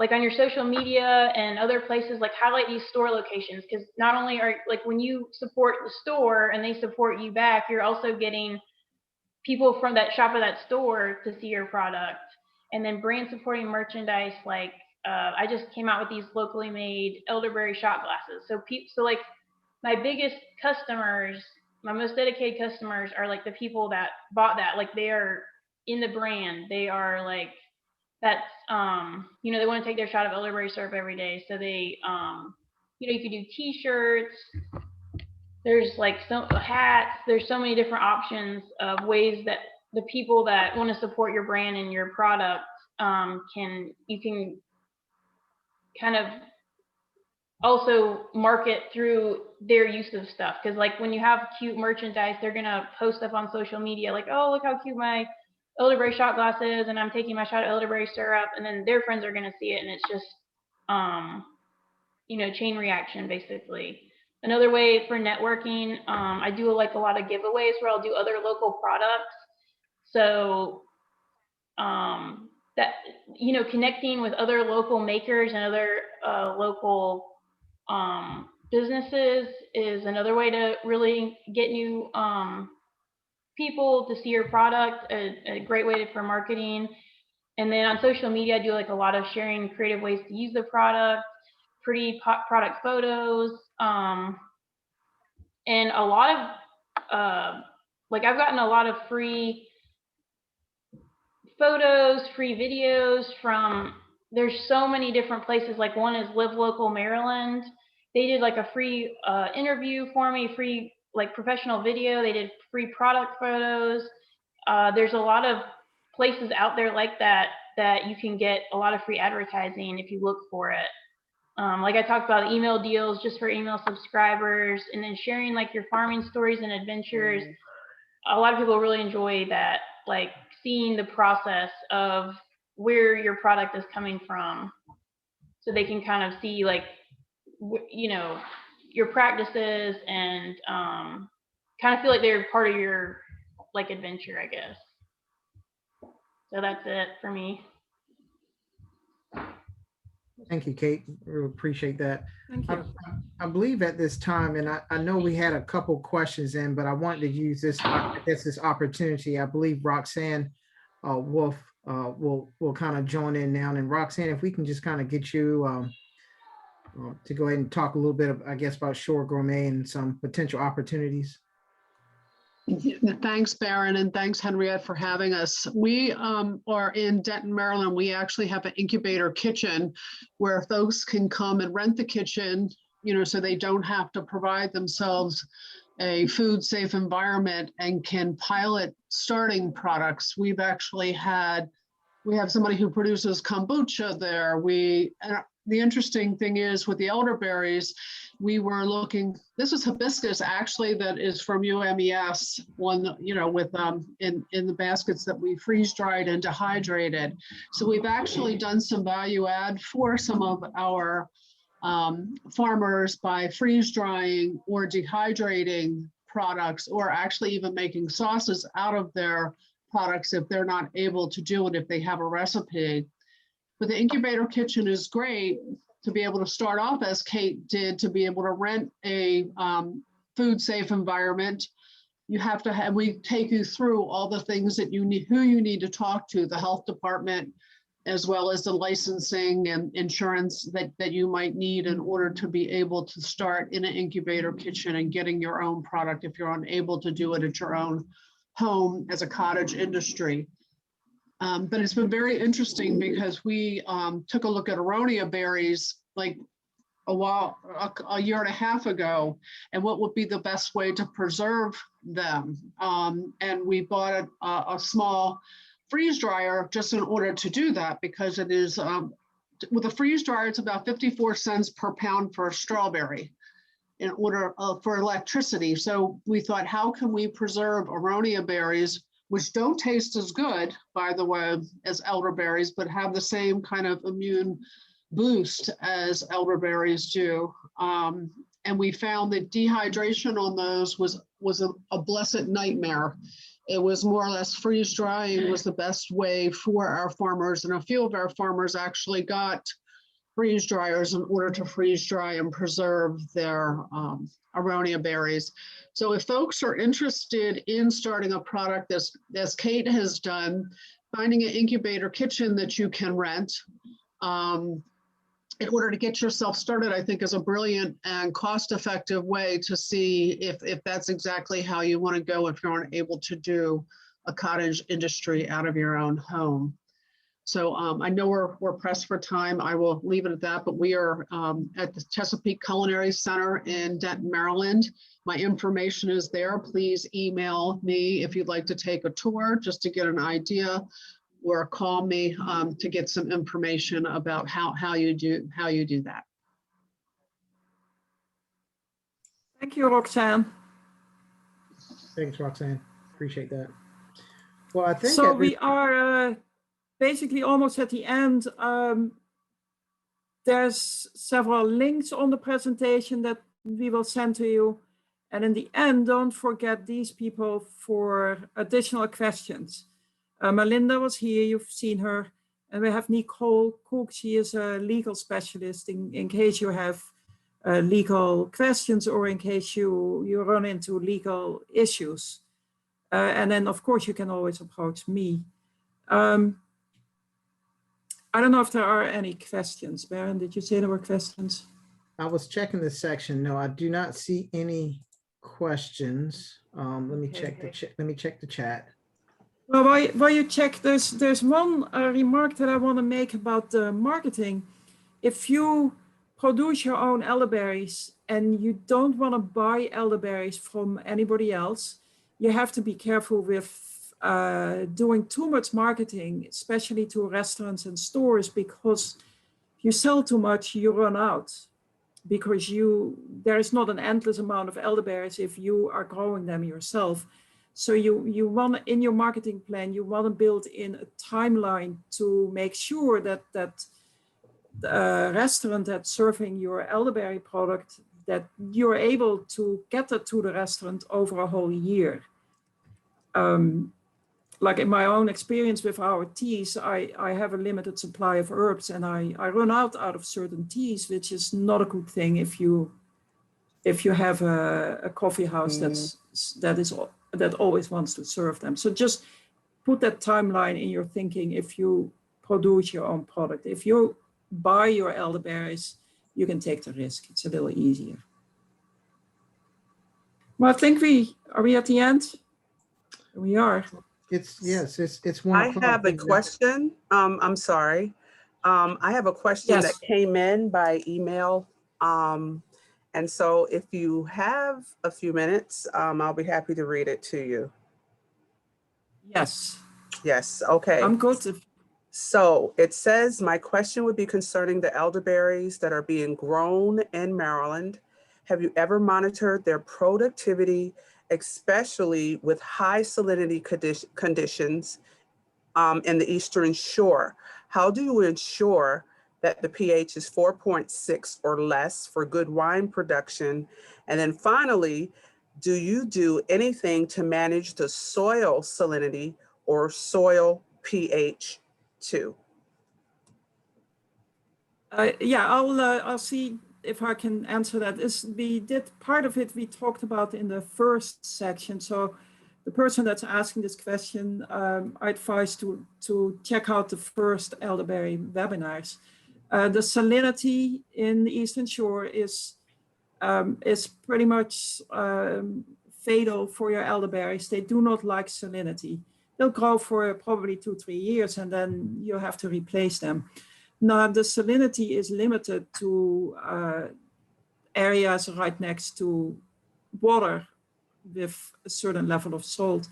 like on your social media and other places, like highlight these store locations, because not only are like when you support the store and they support you back, you're also getting people from that shop at that store to see your product. And then brand supporting merchandise, like I just came out with these locally made elderberry shot glasses. So like my biggest customers, my most dedicated customers are like the people that bought that, like they are in the brand. They are like, that's, you know, they want to take their shot of elderberry syrup every day. So they, you know, you could do t-shirts. There's like some hats. There's so many different options of ways that the people that want to support your brand and your product you can kind of also market through their use of stuff. Because like when you have cute merchandise, they're gonna post up on social media like, oh, look how cute my elderberry shot glasses, and I'm taking my shot of elderberry syrup, and then their friends are gonna see it, and it's just you know, chain reaction basically. Another way for networking, I do like a lot of giveaways where I'll do other local products. So that, you know, connecting with other local makers and other local businesses is another way to really get new people to see your product, a great way for marketing. And then on social media, I do like a lot of sharing creative ways to use the product, pretty product photos, and a lot of like I've gotten a lot of free photos, free videos from, there's so many different places. Like one is Live Local Maryland. They did like a free interview for me, free like professional video. They did free product photos. There's a lot of places out there like that you can get a lot of free advertising if you look for it. Like I talked about, email deals just for email subscribers, and then sharing like your farming stories and adventures. A lot of people really enjoy that, like seeing the process of where your product is coming from, so they can kind of see like, you know, your practices and kind of feel like they're part of your like adventure, I guess. So that's it for me. Thank you, Kate. We appreciate that. Thank you. I believe at this time, and I know we had a couple questions in, but I wanted to use this, I guess, this opportunity. I believe Roxanne Wolf will kind of join in now. And Roxanne, if we can just kind of get you to go ahead and talk a little bit of, I guess, about Shore Gourmet and some potential opportunities. Thanks, Baron, and thanks, Henriette, for having us. We are in Denton, Maryland. We actually have an Incubator Kitchen where folks can come and rent the kitchen, you know, so they don't have to provide themselves a food safe environment and can pilot starting products. We have somebody who produces kombucha there. The interesting thing is with the elderberries, we were looking, this is hibiscus actually that is from UMES, one, you know, with in the baskets that we freeze dried and dehydrated. So we've actually done some value add for some of our farmers by freeze drying or dehydrating products, or actually even making sauces out of their products if they're not able to do it, if they have a recipe. But the Incubator Kitchen is great to be able to start off as Kate did, to be able to rent a food safe environment, you have to have, we take you through all the things that you need, who you need to talk to, the health department, as well as the licensing and insurance that you might need in order to be able to start in an incubator kitchen and getting your own product if you're unable to do it at your own home as a cottage industry. But it's been very interesting because we took a look at aronia berries like a year and a half ago, and what would be the best way to preserve them. And we bought a small freeze dryer just in order to do that, because it is, with a freeze dryer, it's about 54 cents per pound for a strawberry in order for electricity. So we thought, how can we preserve aronia berries, which don't taste as good, by the way, as elderberries, but have the same kind of immune boost as elderberries do. And we found that dehydration on those was a blessed nightmare. It was more or less freeze drying was the best way for our farmers. And a few of our farmers actually got freeze dryers in order to freeze dry and preserve their aronia berries. So if folks are interested in starting a product as Kate has done, finding an incubator kitchen that you can rent, in order to get yourself started, I think is a brilliant and cost-effective way to see if that's exactly how you want to go if you're unable to do a cottage industry out of your own home. So I know we're pressed for time. I will leave it at that, but we are at the Chesapeake Culinary Center in Denton, Maryland. My information is there. Please email me if you'd like to take a tour just to get an idea, or call me to get some information about how you do that. Thank you, Roxanne. Thanks, Roxanne. Appreciate that. Well, I think So we are basically almost at the end. There's several links on the presentation that we will send to you. And in the end, don't forget these people for additional questions. Melinda was here, you've seen her. And we have Nicole Cook, she is a legal specialist in case you have legal questions or in case you run into legal issues. And then of course you can always approach me. I don't know if there are any questions. Baron, did you say there were questions? I was checking this section. No, I do not see any questions. Let me check the chat. Well, while you check, there's one remark that I want to make about the marketing. If you produce your own elderberries and you don't want to buy elderberries from anybody else, you have to be careful with doing too much marketing, especially to restaurants and stores, because if you sell too much, you run out, because there is not an endless amount of elderberries if you are growing them yourself. So you want, in your marketing plan, you want to build in a timeline to make sure that the restaurant that's serving your elderberry product, that you're able to get that to the restaurant over a whole year. Like in my own experience with our teas, I have a limited supply of herbs, and I run out of certain teas, which is not a good thing if you have a coffee house that always wants to serve them. So just put that timeline in your thinking if you produce your own product. If you buy your elderberries, you can take the risk. It's a little easier. Well, I think are we at the end? We are. It's 1 I o'clock. have a question. I'm sorry. I have a question Yes. that came in by email. And so if you have a few minutes, I'll be happy to read it to you. Yes. Yes, okay. I'm good. So it says, my question would be concerning the elderberries that are being grown in Maryland. Have you ever monitored their productivity, especially with high salinity conditions in the Eastern Shore? How do you ensure that the pH is 4.6 or less for good wine production? And then finally, do you do anything to manage the soil salinity or soil pH too? Yeah, I'll see if I can answer that. We did part of it we talked about in the first section. So the person that's asking this question, I advise to check out the first Elderberry webinars. The salinity in the Eastern Shore is pretty much fatal for your elderberries. They do not like salinity. They'll grow for probably 2-3 years and then you have to replace them. Now, the salinity is limited to areas right next to water with a certain level of salt.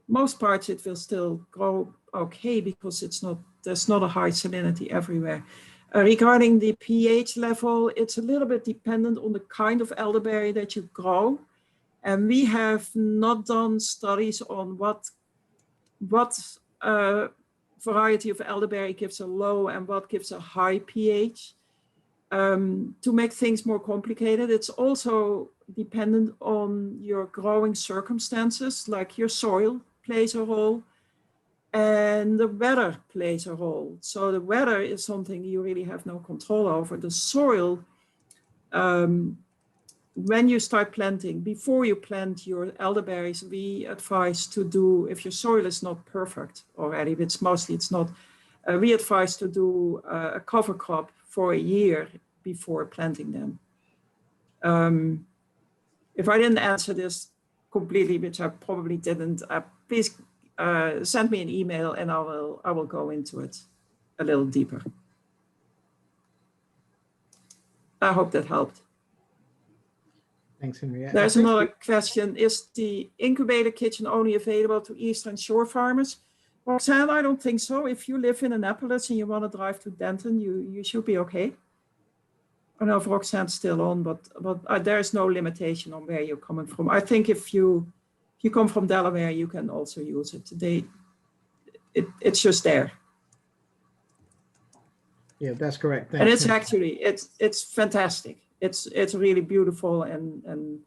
Most parts it will still grow okay because there's not a high salinity everywhere. Regarding the pH level, it's a little bit dependent on the kind of elderberry that you grow. And we have not done studies on what variety of elderberry gives a low and what gives a high pH. To make things more complicated, it's also dependent on your growing circumstances, like your soil plays a role and the weather plays a role. So the weather is something you really have no control over. The soil, when you start planting, before you plant your elderberries, we advise to do, if your soil is not perfect already, it's not, we advise to do a cover crop for a year before planting them. If I didn't answer this completely, which I probably didn't, please send me an email and I will go into it a little deeper. I hope that helped. Thanks, Henriette. There's another question. Is the Incubator Kitchen only available to Eastern Shore farmers? Roxanne, I don't think so. If you live in Annapolis and you want to drive to Denton, you should be okay. I don't know if Roxanne's still on, but there's no limitation on where you're coming from. I think if you come from Delaware, you can also use it. It's just there. Yeah, that's correct. Thanks. And it's actually, it's fantastic. It's really beautiful and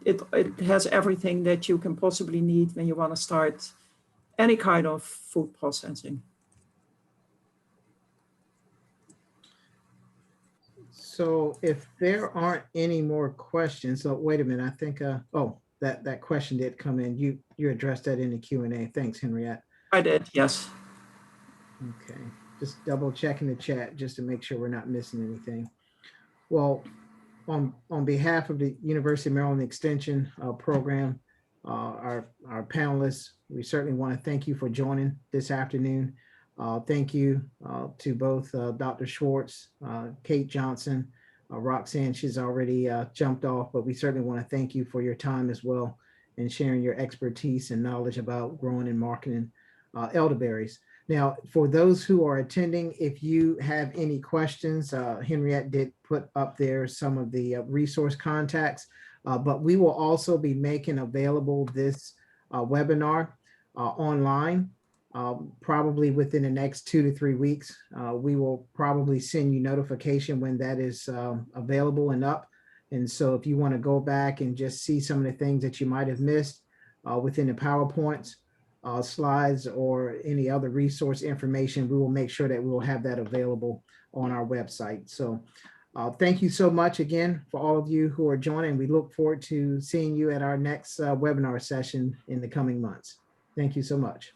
it has everything that you can possibly need when you want to start any kind of food processing. So if there aren't any more questions, so wait a minute, I think, that question did come in. You addressed that in the Q&A. Thanks, Henriette. I did, yes. Okay, just double checking the chat just to make sure we're not missing anything. Well, on behalf of the University of Maryland Extension program, our panelists, we certainly want to thank you for joining this afternoon. Thank you to both Dr. Schwartz, Kate Johnson, Roxanne, she's already jumped off, but we certainly want to thank you for your time as well and sharing your expertise and knowledge about growing and marketing elderberries. Now, for those who are attending, if you have any questions, Henriette did put up there some of the resource contacts, but we will also be making available this webinar online. Probably within the next 2 to 3 weeks. We will probably send you notification when that is available and up. And so if you want to go back and just see some of the things that you might have missed within the PowerPoints, slides, or any other resource information, we will make sure that we will have that available on our website. So thank you so much again for all of you who are joining. We look forward to seeing you at our next webinar session in the coming months. Thank you so much.